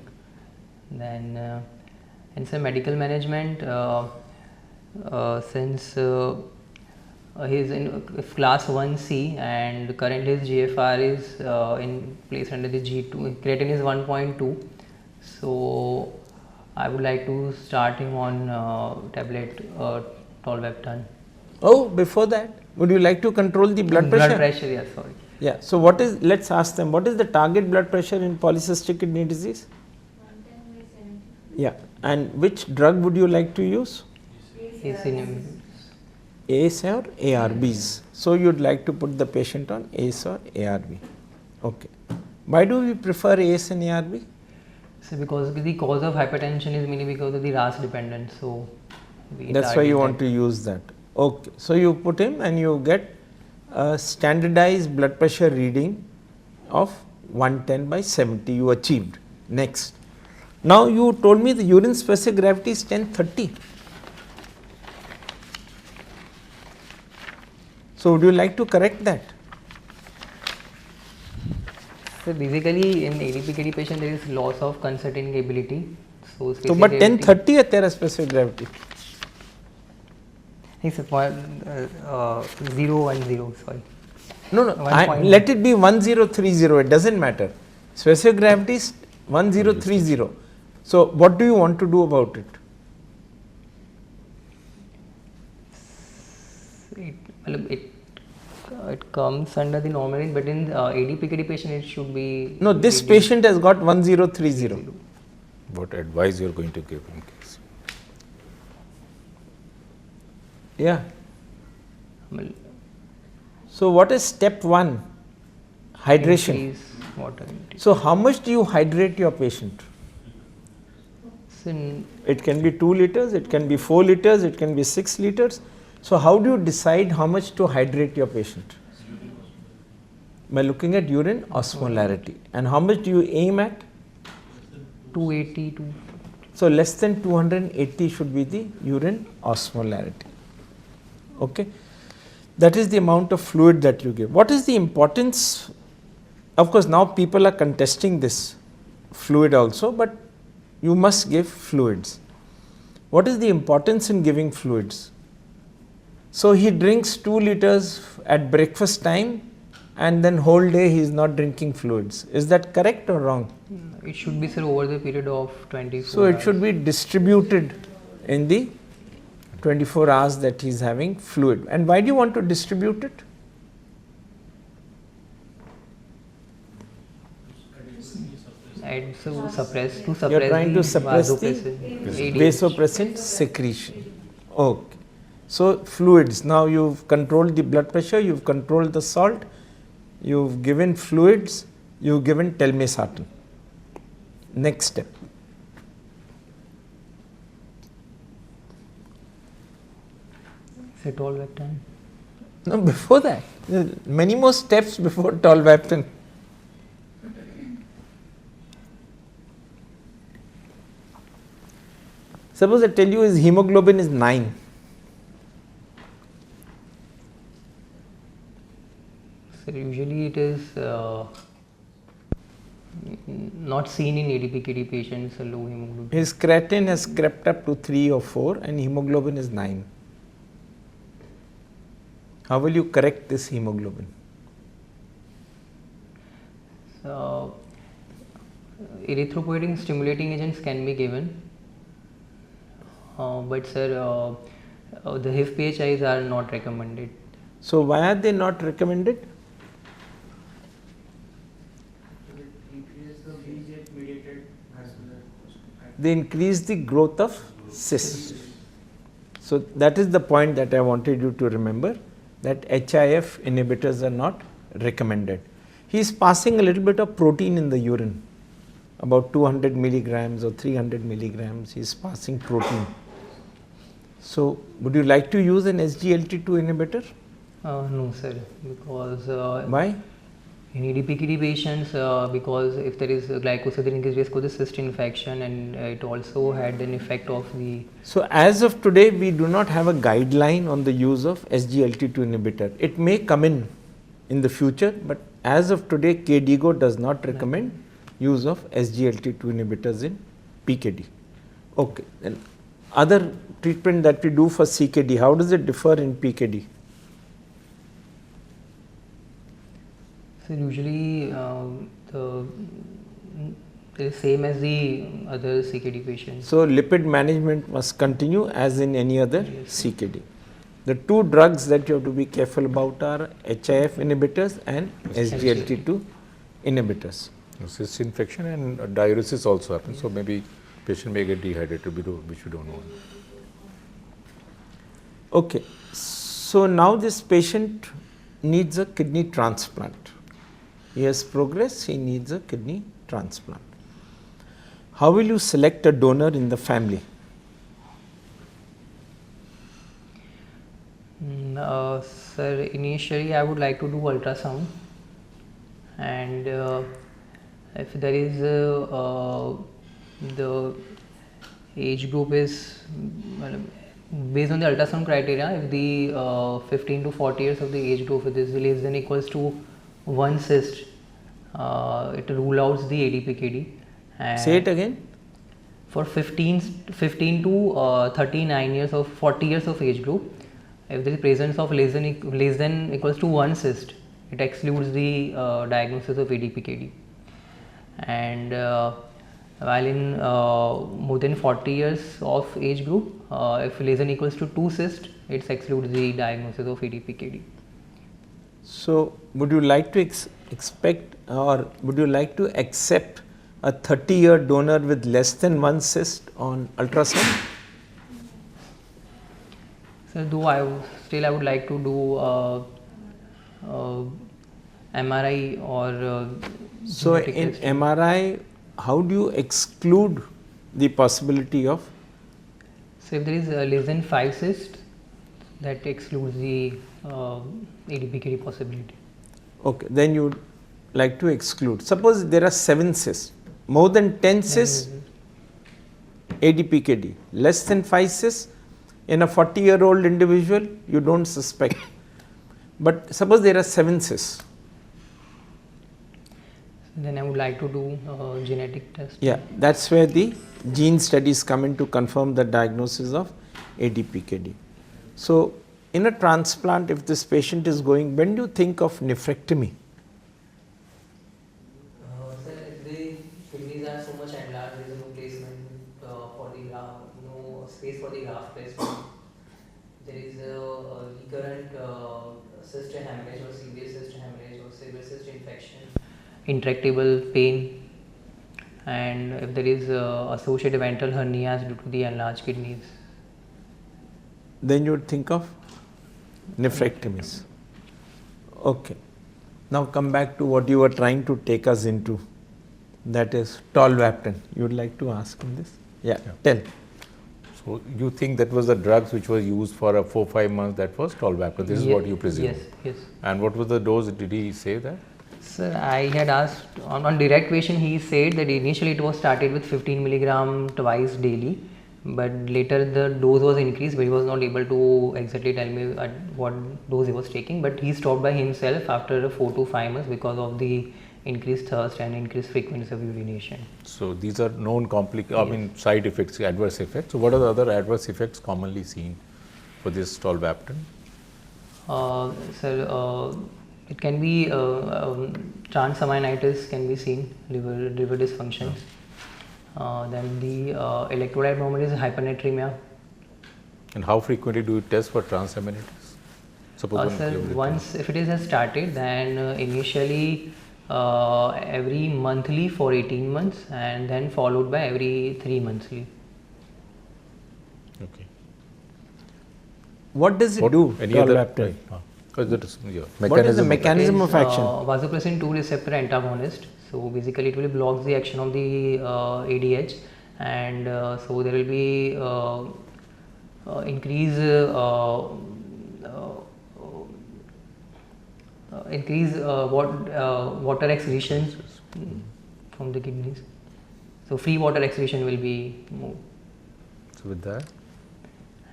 Then and sir, medical management, since he is in class 1C and currently his GFR is in place under the G2, creatine is 1.2. So I would like to start him on tablet tolvaptan. Oh, before that, would you like to control the blood pressure? Blood pressure, yes, sorry. Yeah. So what is? Let's ask them. What is the target blood pressure in polycystic kidney disease? 110 by 70. Yeah. And which drug would you like to use? ACE or ARBs. So you'd like to put the patient on ACE or ARB. Okay. Why do we prefer ACE and ARB? So because the cause of hypertension is mainly because of the RAS dependent. So that's why you want to use that. Okay. So you put him and you get a standardized blood pressure reading of 110 by 70 you achieved. Next. Now you told me the urine specific gravity is 1030. So would you like to correct that? So basically in ADPKD patient there is loss of concerning ability. So but 1030 है तेरा specific gravity. It's 010, sorry. No, let it be 1030, it doesn't matter. Specific gravity is 1030. So what do you want to do about it? It comes under the normal range, but in ADPKD patient it should be. No, this patient has got 1030. What advice you are going to give in case? Yeah. So what is step 1? Hydration. Water intake. So how much do you hydrate your patient? It can be 2 liters, it can be 4 liters, it can be 6 liters. So how do you decide how much to hydrate your patient? By looking at urine osmolarity. And how much do you aim at? 280 to. So less than 280 should be the urine osmolarity. Okay. That is the amount of fluid that you give. What is the importance? Of course, now people are contesting this fluid also, but you must give fluids. What is the importance in giving fluids? So he drinks 2 liters at breakfast time and then whole day he is not drinking fluids. Is that correct or wrong? It should be, sir, over the period of 24 So hours. it should be distributed in the 24 hours that he is having fluid. And why do you want to distribute it? And so suppress You are trying to suppress the vasopressin. vasopressin secretion. Okay. So fluids. Now you've controlled the blood pressure, you've controlled the salt, you've given fluids, you've given telmisartan. Next step. Say tolvaptan. No, before that, many more steps before tolvaptan. Suppose I tell you his hemoglobin is 9. So usually it is not seen in ADPKD patients, a low hemoglobin. His creatine has crept up to 3 or 4 and hemoglobin is 9. How will you correct this hemoglobin? Erythropoietin stimulating agents can be given, but sir, the HIF PHIs are not recommended. So why are they not recommended? They increase the growth of cysts. So that is the point that I wanted you to remember, that HIF inhibitors are not recommended. He is passing a little bit of protein in the urine, about 200 milligrams or 300 milligrams, he is passing protein. So would you like to use an SGLT2 inhibitor? No sir, because Why? in ADPKD patients, because if there is glycosid, there increased risk of the cyst infection, and it also had an effect of the. So as of today, we do not have a guideline on the use of SGLT2 inhibitor. It may come in the future, but as of today, KDIGO does not recommend use of SGLT2 inhibitors in PKD. Okay, then other treatment that we do for CKD, how does it differ in PKD? So usually the same as the other CKD patients. So lipid management must continue as in any other CKD. The two drugs that you have to be careful about are HIF inhibitors and SGLT2 inhibitors. Cyst infection and diuresis also happens, so maybe patient may get dehydrated, which we don't know. Okay, so now this patient needs a kidney transplant. He has progressed, he needs a kidney transplant. How will you select a donor in the family? Sir, initially I would like to do ultrasound, and if there is the age group is based on the ultrasound criteria, if the 15 to 40 years of the age group is less than equals to 1 cyst, it rule out the ADPKD. And Say it again. For 15 to 39 years of 40 years of age group, if there is presence of less than equals to 1 cyst, it excludes the diagnosis of ADPKD. And while in more than 40 years of age group, if less than equals to 2 cyst, it excludes the diagnosis of ADPKD. So would you like to expect, or would you like to accept a 30-year donor with less than 1 cyst on ultrasound? So though I would like to do MRI or so genetic in testing. MRI, how do you exclude the possibility of? So if there is less than 5 cysts, that excludes the ADPKD possibility. Okay, then you would like to exclude. Suppose there are 7 cysts, more than 10 cysts, ADPKD, less than 5 cysts, in a 40-year-old individual, you don't suspect. But suppose there are 7 cysts. Then I would like to do genetic test. Yeah, that's where the gene studies come in to confirm the diagnosis of ADPKD. So in a transplant, if this patient is going, when do you think of nephrectomy? Sir, if the kidneys are so much enlarged, there is no placement for the graft, no space for the graft placement. There is a recurrent cyst hemorrhage or severe cyst hemorrhage or severe cyst infection, intractable pain, and if there is associated ventral hernias due to the enlarged kidneys. Then you would think of nephrectomies. Okay. Now come back to what you were trying to take us into, that is tolvaptan. You would like to ask him this? Yeah. Tell. So you think that was the drugs which was used for 4-5 months, that was tolvaptan, this is what you presume? Yes, yes. And what was the dose, did he say that? Sir, I had asked on direct question, he said that initially it was started with 15 milligram twice daily, but later the dose was increased, but he was not able to exactly tell me at what dose he was taking, but he stopped by himself after 4 to 5 months because of the increased thirst and increased frequency of urination. So these are known side effects, adverse effects. So what are the other adverse effects commonly seen for this tolvaptan? It can be transaminitis can be seen, liver dysfunctions. Then the electrolyte abnormality is hypernatremia. And how frequently do you test for transaminitis? Suppose Once if it has started, then initially every monthly for 18 months and then followed by every 3 monthly. Okay. What does it do? Any other? Tolvaptan? What is the mechanism of action? Vasopressin 2 receptor antagonist. So basically, it will block the action of the ADH, and so there will be increase water excretion from the kidneys. So free water excretion will be more. So with that,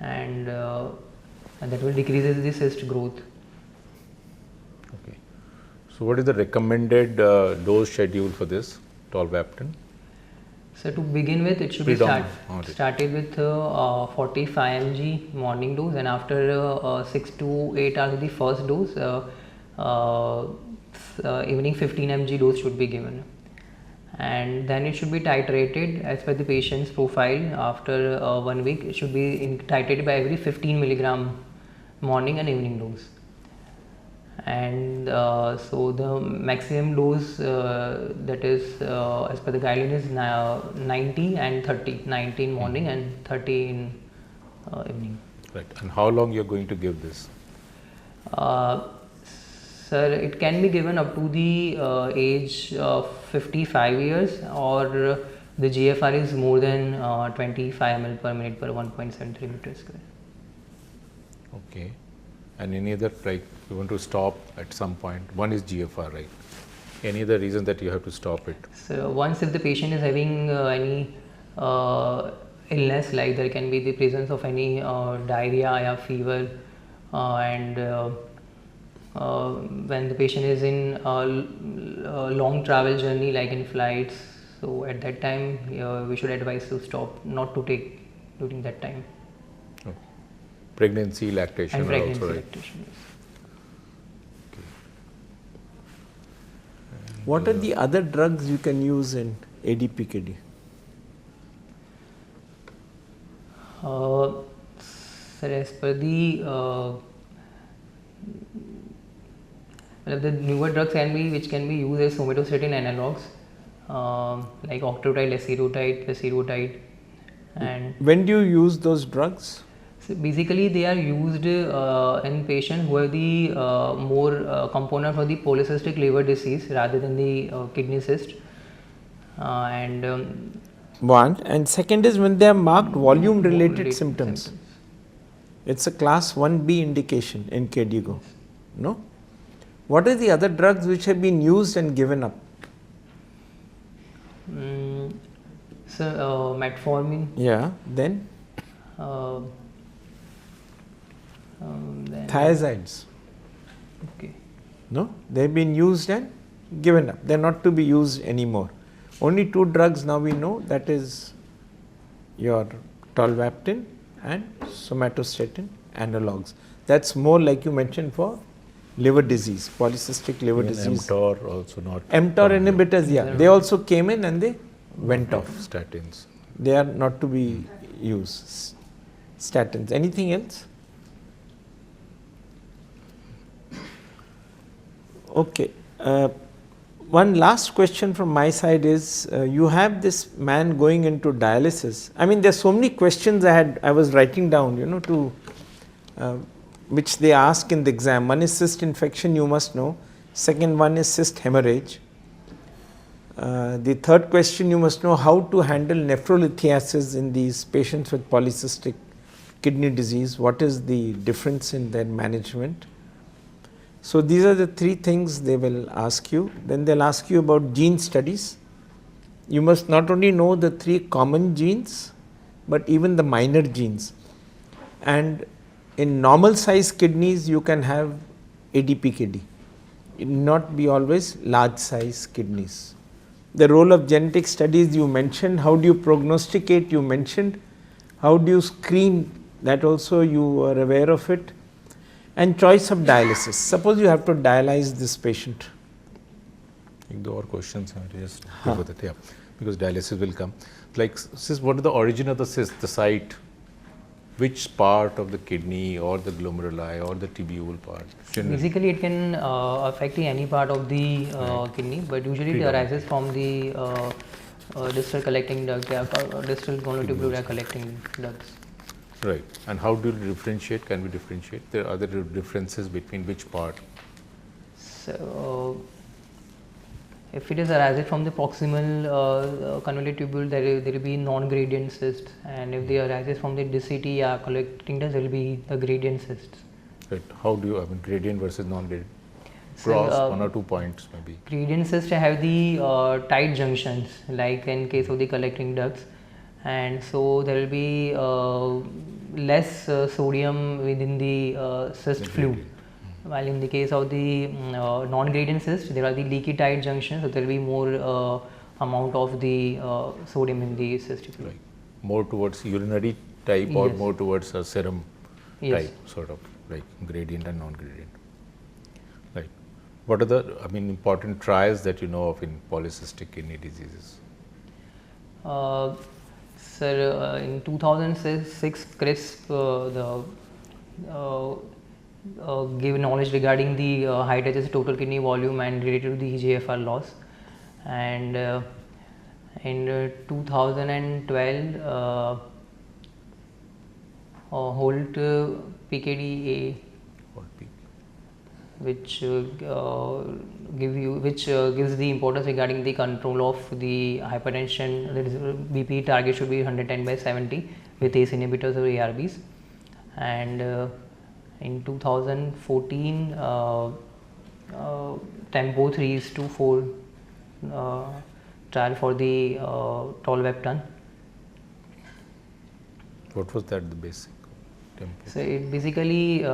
and that will decrease the cyst growth. okay. So what is the recommended dose schedule for this tolvaptan? So to begin with, it should be started with 45 mg morning dose, and after 6 to 8 hours of the first dose, evening 15 mg dose should be given, and then it should be titrated as per the patient's profile. After 1 week, it should be titrated by every 15 milligram morning and evening dose. And so the maximum dose that is as per the guideline is 90 and 30, 90 in morning and 30 in evening. Right. And how long you are going to give this? Sir, it can be given up to the age of 55 years, or the GFR is more than 25 ml per minute per 1.73 meter square. Okay. And any other, like you want to stop at some point? One is GFR, right? Any other reason that you have to stop it? So once if the patient is having any illness, like there can be the presence of any diarrhea or fever, and when the patient is in a long travel journey like in flights, so at that time we should advise to stop, not to take during that time. Okay. Pregnancy, lactation, and pregnancy, also, right? lactation, yes. What are the other drugs you can use in ADPKD? So as per the newer drugs which can be used as somatostatin analogs, like octreotide, lacirotide, and when do you use those drugs? so basically they are used in patients who have the more component for the polycystic liver disease rather than the kidney cyst, and One, and second is when they have marked volume related symptoms. It's a class 1B indication in KDIGO. No? What are the other drugs which have been used and given up? So metformin. Yeah, then Then thiazides. okay. No, they have been used and given up. They are not to be used anymore. Only two drugs now we know, that is your tolvaptan and somatostatin analogs. That's more like you mentioned for liver disease, polycystic liver disease. mTOR also not. mTOR inhibitors, yeah, they also came in and they went off. Statins. They are not to be used. Statins. Anything else? Okay. One last question from my side is, you have this man going into dialysis. I mean, there's so many questions I was writing down, to which they ask in the exam. One is cyst infection, you must know. Second one is cyst hemorrhage. The third question, you must know how to handle nephrolithiasis in these patients with polycystic kidney disease. What is the difference in their management? So these are the three things they will ask you. Then they'll ask you about gene studies. You must not only know the three common genes, but even the minor genes. And in normal size kidneys, you can have ADPKD. not be always large size kidneys. The role of genetic studies you mentioned, how do you prognosticate you mentioned, how do you screen, that also you are aware of it, and choice of dialysis. Suppose you have to dialyze this patient. If there are questions, I'll just go with it, yeah, because dialysis will come. Like, sis, what is the origin of the cyst, the site? Which part of the kidney or the glomeruli or the tubule part? Basically, it can affect any part of the kidney, but usually it arises from the distal collecting duct, distal glomerular collecting ducts. Right. And how do you differentiate? Can we differentiate? There are other differences between which part? So, if it is arises from the proximal convoluted tubule, there will be non-gradient cysts, and if they arises from the DCT collecting ducts, there will be the gradient cysts. Right. How do you, I mean, gradient versus non-gradient? So, Cross 1 or 2 points maybe. Gradient cysts have the tight junctions, like in case of the collecting ducts, and so there will be less sodium within the cyst fluid. While in the case of the non-gradient cyst, there are the leaky tight junctions, so there will be more amount of the sodium in the cystic fluid. Right. More towards urinary type or more towards a serum type, sort of, like gradient and non-gradient. Right. What are the, I mean, important trials that you know of in polycystic kidney diseases? Sir, in 2006, CRISP gave knowledge regarding the height adjusted total kidney volume and related to the EGFR loss, and in 2012 Holt PKD which gives the importance regarding the control of the hypertension. That is, BP target should be 110/70 with ACE inhibitors or ARBs, and in 2014 Tempo 3:4 trial for the tolvaptan. What was that, the basic Tempo? So it basically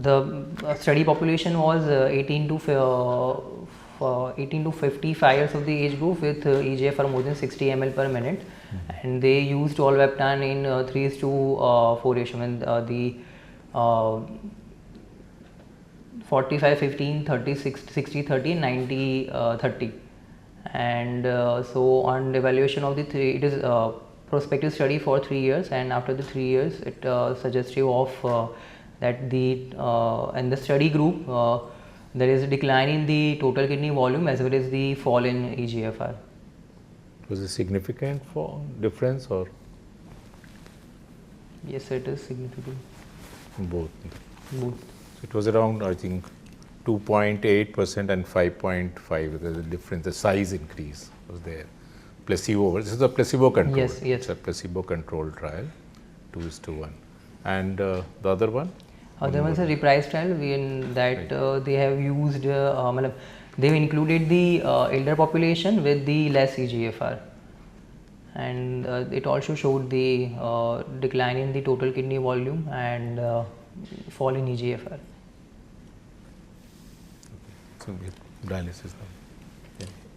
the study population was 18 to 55 years of the age group with EGFR more than 60 ml per minute, and they used tolvaptan in 3:4 ratio, and the 45 15 30 60 30 90 30, and so on evaluation of the three, it is prospective study for 3 years, and after the 3 years it suggestive of that the in the study group there is a decline in the total kidney volume as well as the fall in EGFR. Was it significant for difference or? Yes, it is significant. Both. Both. So it was around, I think, 2.8% and 5.5%. The difference, the size increase was there. Placebo. This is a placebo control. Yes, yes. It's a placebo controlled trial, 2:1. And the other one? There was a reprise trial in that they have used, they've included the elder population with the less EGFR, and it also showed the decline in the total kidney volume and fall in EGFR. So dialysis now.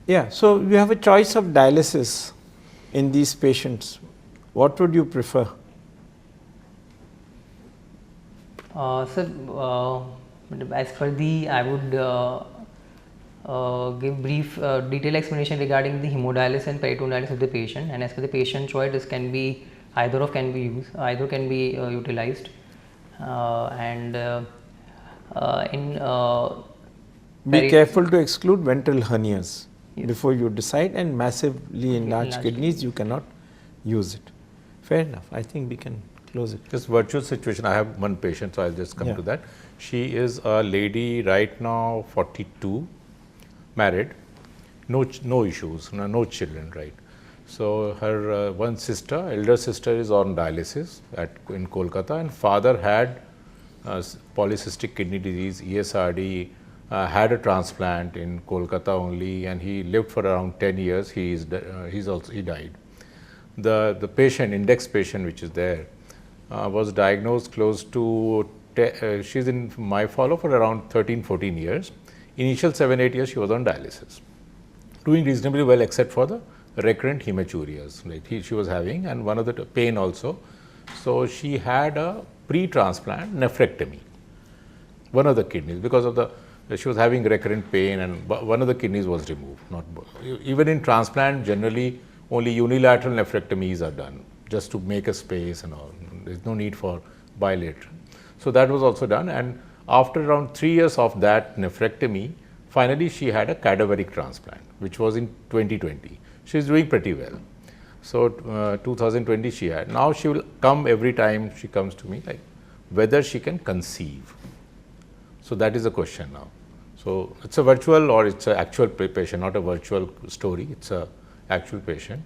Yeah, so you have a choice of dialysis in these patients. What would you prefer? Sir, as per the, I would give brief detailed explanation regarding the hemodialysis and peritoneal of the patient, and as per the patient choice, this can be either can be used, either can be utilized, and be careful to exclude ventral hernias before you decide, and massively enlarged kidneys you cannot use it. Fair enough. I think we can close it. This virtual situation, I have one patient, so I'll just come to that. She is a lady right now, 42, married, no issues, no children, right? So her one sister, elder sister, is on dialysis in Kolkata, and father had polycystic kidney disease, ESRD, had a transplant in Kolkata only, and he lived for around 10 years. He died. The patient, index patient, which is there, was diagnosed close to, she's in my follow for around 13-14 years. Initial 7-8 years she was on dialysis, doing reasonably well except for the recurrent hematuриas like she was having, and one of the pain also. So she had a pre-transplant nephrectomy, one of the kidneys, because of the she was having recurrent pain, and one of the kidneys was removed. Not even in transplant, generally only unilateral nephrectomies are done just to make a space and all. There is no need for bilateral. So that was also done, and after around 3 years of that nephrectomy, finally she had a cadaveric transplant, which was in 2020. She is doing pretty well. So 2020 she had. Now she will come every time she comes to me, like whether she can conceive. So that is the question now. So it's a virtual or it's an actual patient, not a virtual story. It's a actual patient.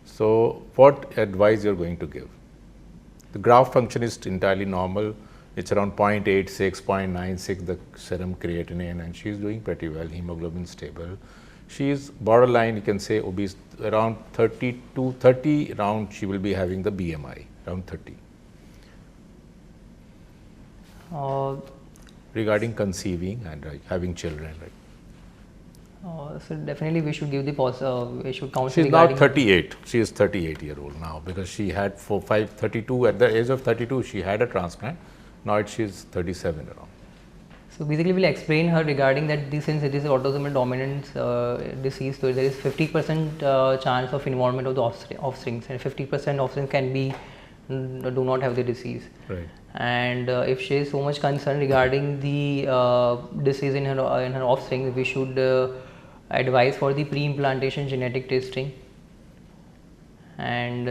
So what advice you're going to give? The graft function is entirely normal. It's around 0.86, 0.96 the serum creatinine, and she is doing pretty well. Hemoglobin stable. She is borderline, you can say obese, around 30 to 30 around she will be having the BMI, around 30. Regarding conceiving and having children, right? So definitely we should give the we should counsel. She is now 38. She is 38-year-old now, because she had 32 at the age of 32. She had a transplant. Now she is 37 around. So basically, we'll explain her regarding that since it is autosomal dominant disease, so there is 50% chance of involvement of the offsprings, and 50% offspring can be do not have the disease. Right. And if she is so much concerned regarding the disease in her offspring, we should advise for the pre-implantation genetic testing, and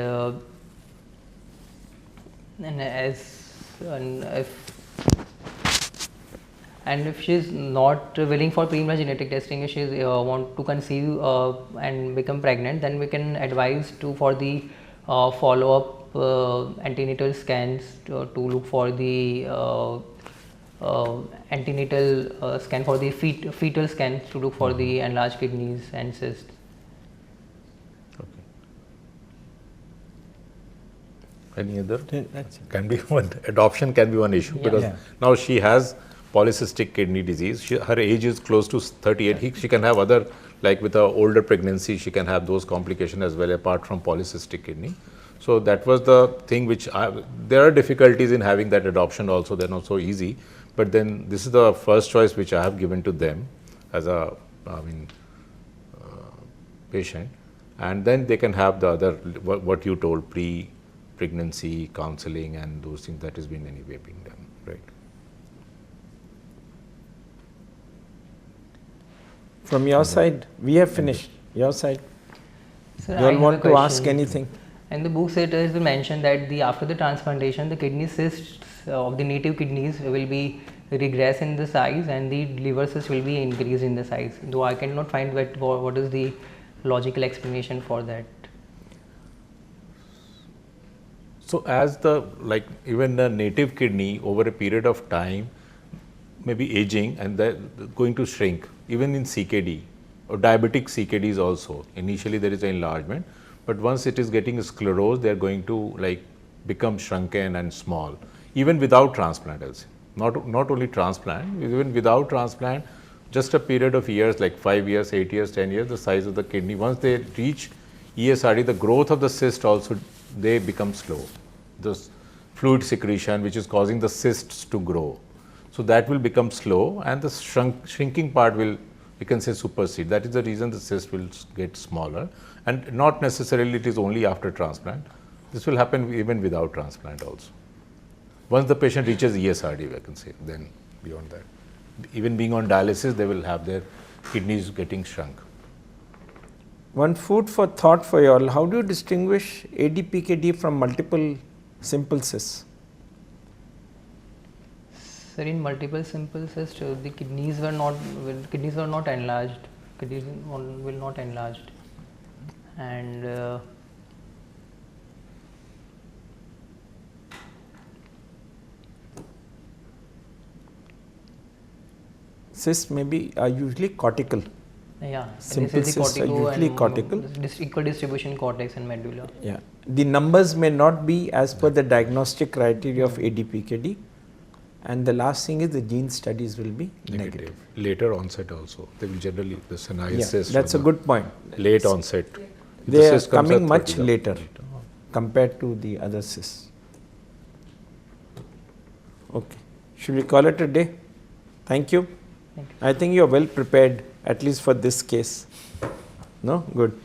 if she is not willing for pre-implant genetic testing, if she want to conceive and become pregnant, then we can advise for the follow-up antenatal scans to look for the antenatal scan for the fetal scans to look for the enlarged kidneys and cysts. Okay. Any other? That's it. Can be one. Adoption can be one issue, because now she has polycystic kidney disease. Her age is close to 38. She can have other, like with an older pregnancy, she can have those complications as well, apart from polycystic kidney. So that was the thing which there are difficulties in having that adoption also. They're not so easy. But then this is the first choice which I have given to them as a patient, and then they can have the other what you told, pre-pregnancy counseling and those things that has been anyway being done, right? From your side, we have finished. Your side, Sir, you I all have want a to ask question. anything? In the book, it is mentioned that after the transplantation, the kidney cysts of the native kidneys will be regress in the size, and the liver cysts will be increased in the size. Though I cannot find what is the logical explanation for that. So as even the native kidney over a period of time may be aging and they're going to shrink, even in CKD or diabetic CKDs also. Initially there is an enlargement, but once it is getting sclerosed, they are going to become shrunken and small, even without transplant. Not only transplant, even without transplant, just a period of years, like 5 years, 8 years, 10 years, the size of the kidney, once they reach ESRD, the growth of the cyst also, they become slow. The fluid secretion, which is causing the cysts to grow. So that will become slow, and the shrinking part will, we can say, supersede. That is the reason the cyst will get smaller, and not necessarily it is only after transplant. This will happen even without transplant also. Once the patient reaches ESRD, I can say, then beyond that, even being on dialysis, they will have their kidneys getting shrunk. One food for thought for you all. How do you distinguish ADPKD from multiple simple cysts? Sir, in multiple simple cysts, the kidneys were not enlarged. Kidneys will not enlarged, and Cysts maybe are usually cortical. yeah, Simple this is the cysts are cortico usually and cortical. equal distribution cortex and medulla. Yeah, the numbers may not be as per the diagnostic criteria of ADPKD, And the last thing is the gene studies will be negative. Later onset also. They will generally, the Sinai Yeah, cyst. that's a good point. Late onset. If the They are cyst comes coming at much 30, later compared to the other cysts. Okay. Should we call it a day? Thank you. Thank you. I think you are well prepared, at least for this case. No? Good.